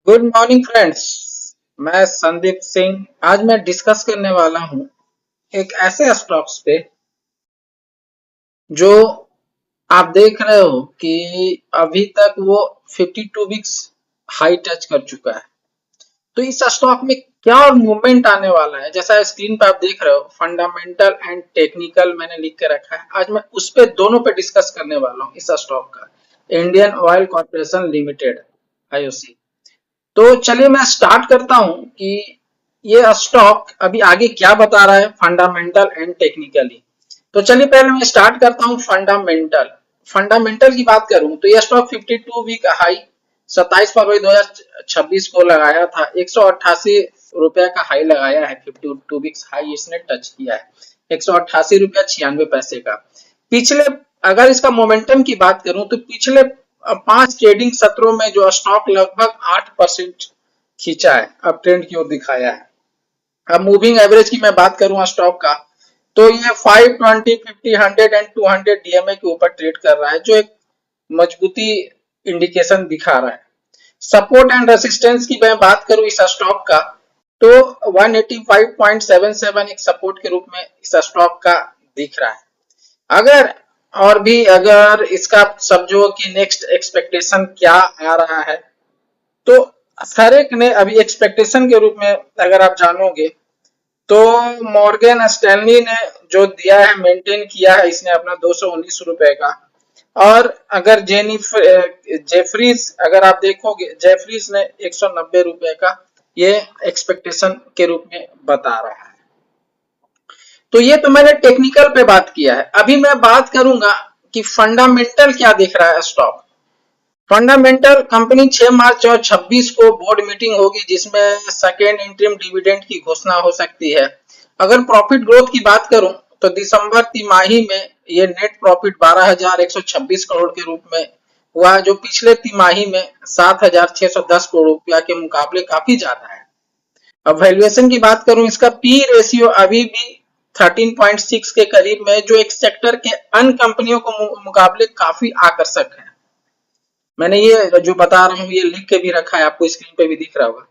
Good morning friends. मैं संदीप सिंह आज मैं डिस्कस करने वाला हूं एक ऐसे स्टॉक्स पे जो आप देख रहे हो कि अभी तक वो 52 वीक्स हाई टच कर चुका है। तो इस स्टॉक में क्या और मूवमेंट आने वाला है, जैसा स्क्रीन पे आप देख रहे हो फंडामेंटल एंड टेक्निकल मैंने लिख के रखा है। आज मैं उस पे दोनों पे डिस्कस करने वाला हूँ। इस स्टॉक का Indian oil corporation limited IOC. तो चलिए मैं स्टार्ट करता हूं कि ये स्टॉक अभी आगे क्या बता रहा है फंडामेंटल एंड टेक्निकली। तो चलिए पहले मैं स्टार्ट करता हूं फंडामेंटल। फंडामेंटल की बात करूं तो ये स्टॉक 52 वीक हाई 27 फरवरी 2026 को लगाया था। 188 रुपया का हाई लगाया है। 52 वीक्स हाई इसने टच किया है 188 रुपया 96 पैसे का। पिछले अगर इसका मोमेंटम की बात करूं तो पिछले 5 ट्रेडिंग सत्रों में जो स्टॉक लगभग 8% खींचा है, अप ट्रेंड की ओर दिखाया है। अब मूविंग एवरेज की मैं बात करूं स्टॉक का तो ये 520 50 100 एंड 200 डीएमए के ऊपर ट्रेड कर रहा है, जो एक मजबूती इंडिकेशन दिखा रहा है। सपोर्ट एंड रेसिस्टेंस की मैं बात करूं इस स्टॉक का तो 185.77 एक सपोर्ट के रूप में इस स्टॉक का दिख रहा है। अगर और भी अगर इसका समझो कि नेक्स्ट एक्सपेक्टेशन क्या आ रहा है तो हर एक ने अभी एक्सपेक्टेशन के रूप में अगर आप जानोगे तो मॉर्गन स्टैनली ने जो दिया है मेंटेन किया है इसने अपना 219 रुपए का। और अगर जेफरीज अगर आप देखोगे जेफरीज ने 190 रुपए का ये एक्सपेक्टेशन के रूप में बता रहा है। तो ये तो मैंने टेक्निकल पे बात किया है। अभी मैं बात करूंगा कि फंडामेंटल क्या दिख रहा है स्टॉक। फंडामेंटल कंपनी 6 मार्च और 26 को बोर्ड मीटिंग होगी जिसमें सेकेंड इंटरिम डिविडेंड की घोषणा हो सकती है। अगर प्रॉफिट ग्रोथ की बात करूं तो दिसंबर तिमाही में ये नेट प्रॉफिट 12,126 करोड़ के रूप में हुआ, जो पिछले तिमाही में 7,610 करोड़ रुपया के मुकाबले काफी ज्यादा है। अब वैल्यूएशन की बात करूं इसका पी रेशियो अभी भी 13.6 के करीब में, जो एक सेक्टर के अन्य कंपनियों को मुकाबले काफी आकर्षक है। मैंने ये जो बता रहा हूँ ये लिख के भी रखा है, आपको स्क्रीन पे भी दिख रहा होगा।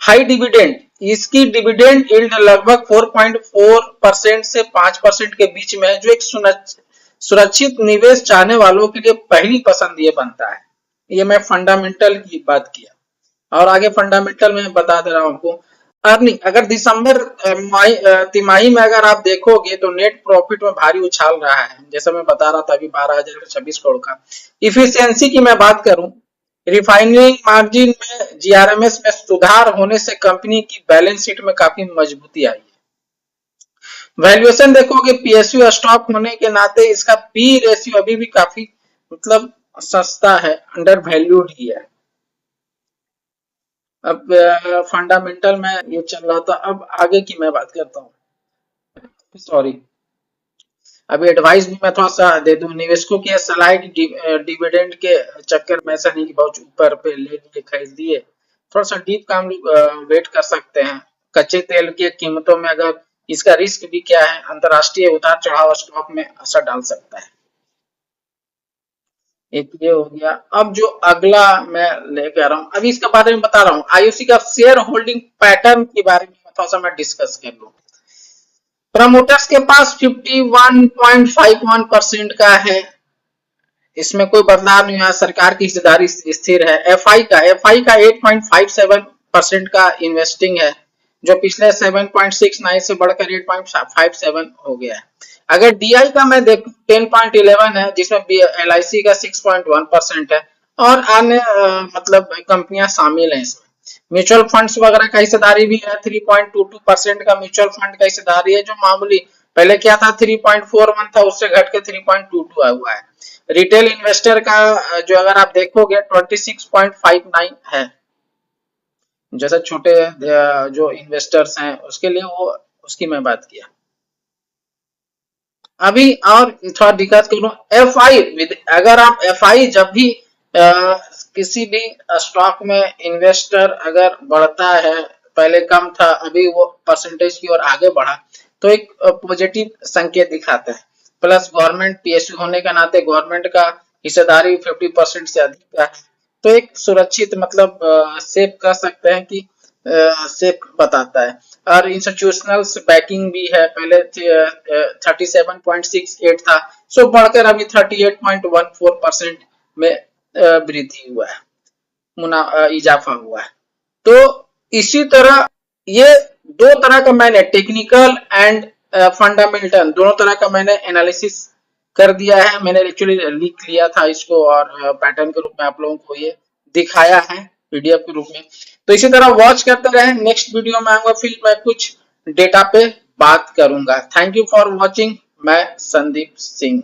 हाई डिविडेंड, इसकी डिविडेंड यील्ड लगभग 4.4% से 5% के बीच में है, जो एक सुरक्षित निवेश चाहने वालों के लिए पहली पसंद ये बनता है। ये मैं फंडामेंटल की बात किया और आगे फंडामेंटल में बता दे रहा हूं आपको। अर्निंग अगर दिसंबर तिमाही में अगर आप देखोगे तो नेट प्रॉफिट में भारी उछाल रहा है, जैसा मैं बता रहा था अभी 12,026 करोड़ का। इफिशियंसी की मैं बात करूं, रिफाइनिंग मार्जिन में जीआरएमएस में सुधार होने से कंपनी की बैलेंस शीट में काफी मजबूती आई है। वैल्यूएशन देखोगे पीएसयू स्टॉक होने के नाते इसका पी रेशियो अभी भी काफी मतलब सस्ता है, अंडर वैल्यूड ही है। अब फंडामेंटल में ये चल रहा था, अब आगे की मैं बात करता हूँ। सॉरी, अभी एडवाइस भी मैं थोड़ा सा दे दूं निवेशकों की सलाह की डिविडेंड के चक्कर में ऐसा नहीं कि बहुत ऊपर पे ले लिए खरीद दिए, थोड़ा सा डीप काम वेट कर सकते हैं। कच्चे तेल की कीमतों में अगर इसका रिस्क भी क्या है, अंतरराष्ट्रीय उतार चढ़ाव स्टॉक में असर डाल सकता है। एक ये हो गया। अब जो अगला मैं लेके आ रहा हूँ, अभी इसके बारे में बता रहा हूँ आईओसी का शेयर होल्डिंग पैटर्न के बारे में थोड़ा सा मैं डिस्कस कर लूँ। प्रमोटर्स के पास 51.51% का है, इसमें कोई बदलाव नहीं हुआ। सरकार की हिस्सेदारी स्थिर है। एफआई का 8.57% का इन्वेस्टिंग है, जो पिछले 7.69 से बढ़कर 8.57 हो गया है। अगर डीआई का मैं देखूं 10.11 है, जिसमें एलआईसी का 6.1% है और अन्य मतलब कंपनियां शामिल हैं इसमें। म्यूचुअल फंड्स वगैरह का हिस्सेदारी भी है, 3.22% का म्यूचुअल फंड का हिस्सेदारी है, जो मामूली पहले क्या था 3.41 था, उससे घट के 3.22 हुआ है। रिटेल इन्वेस्टर का जो अगर आप देखोगे 26.59 है, जैसे छोटे जो इन्वेस्टर्स हैं उसके लिए वो उसकी मैं बात किया। अभी और थोड़ा दिक्कत करूं एफआई, अगर आप एफआई जब भी किसी भी स्टॉक में इन्वेस्टर अगर बढ़ता है, पहले कम था अभी वो परसेंटेज की ओर आगे बढ़ा, तो एक पॉजिटिव संकेत दिखाता है। प्लस गवर्नमेंट पीएसयू होने के नाते गवर्नमेंट का हिस्सेदारी 50% से अधिक का है। तो एक सुरक्षित मतलब सेफ कह सकते हैं कि सेफ बताता है। और इंस्टीट्यूशनल बैकिंग भी है, पहले 37.68 था, सो बढ़कर अभी 38.14% में वृद्धि हुआ है, इजाफा हुआ है। तो इसी तरह ये दो तरह का मैंने टेक्निकल एंड फंडामेंटल दोनों तरह का मैंने एनालिसिस कर दिया है। मैंने एक्चुअली लिख लिया था इसको और पैटर्न के रूप में आप लोगों को ये दिखाया है पीडीएफ के रूप में। तो इसी तरह वॉच करते रहे, नेक्स्ट वीडियो में आऊंगा, फिर मैं कुछ डेटा पे बात करूंगा। Thank you for watching. मैं संदीप सिंह।